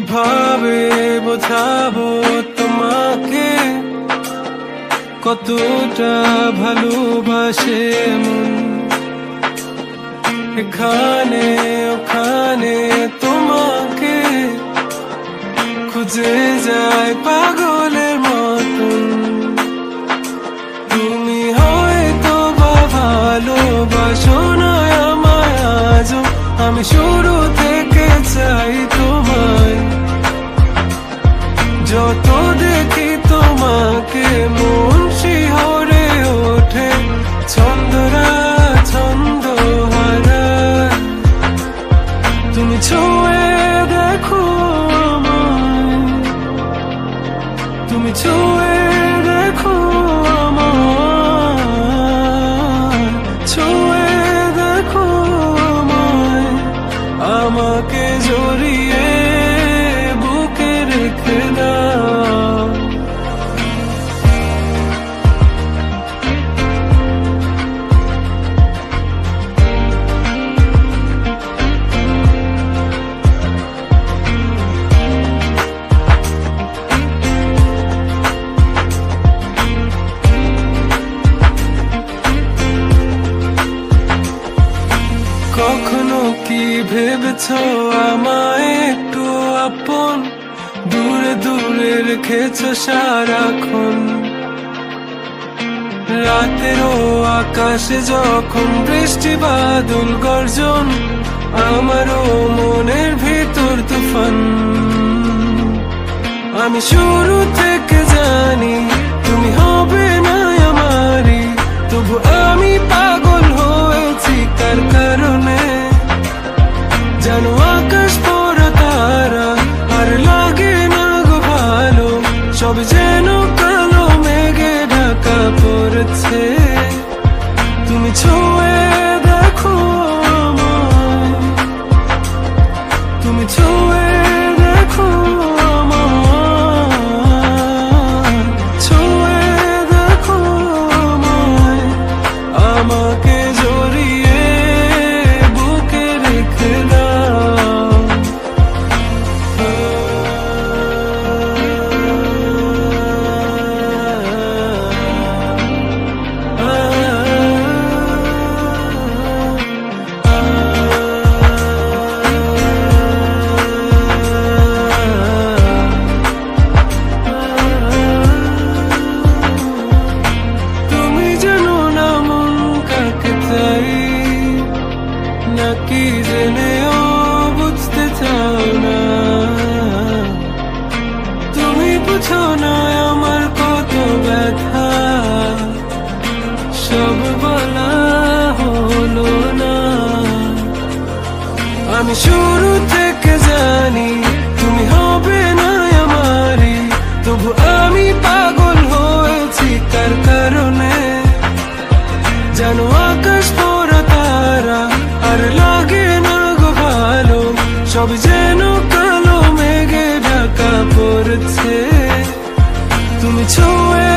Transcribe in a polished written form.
কিভাবে বোঝাবো তোমাকে কতটা ভালোবাসে মন। এখানে ওখানে তোমাকে খুঁজে যায় পাগলের মতন। তুমি হয়তো বা ভালোবাসো না আমায় আজও, আমি শুরু থেকে চাই তোমায়। যত দেখি তোমাকে মন শিহরে ওঠে, ছন্দরা ছন্দ হারায়। তুমি ছুঁয়ে দেখো আমায়, তুমি ছুঁয়ে দেখো আমায়, ছুঁয়ে দেখো আমায়। আমাকে জড়িয়ে বুকে রেখে দাও। কখনো কি ভেবেছো আমায় একটু আপন, দূরে দূরে রেখেছো সারাক্ষণ। রাতেরও আকাশে যখন বৃষ্টি বাদল গর্জন, আমারও মনের ভিতর তুফান। আমি শুরু থেকে জানি তুমি হবে না আমারই, তবু আমি পাগল হয়েছি কার কারণে। জানো আকাশ পড়া তারা আর লাগে না গো ভালো, সব যেন কালো মেঘে ঢাকা পড়েছে। তুমি ছুঁয়ে দেখো আমায়, তুমি ছুঁয়ে দেখো আমায়, ছুঁয়ে দেখো আমায়। আমাকে জড়িয়ে বুকে রেখে দাও। তুমি জানো না মন কাকে চাই, নাকি জেনেও বুঝতে চাও না। তুমি বুঝো না আমার কত ব্যথা, সব বলা হলো না। আমি শুরু থেকে জানি তুমি হবে না আমারই, তবু আমি পাগল হয়েছি কার কারণে। জানো আকাশ পড়া তারা আর লাগে না গো ভালো, সব যেন কালো মেঘে ঢাকা পড়েছে। তুমি ছুঁয়ে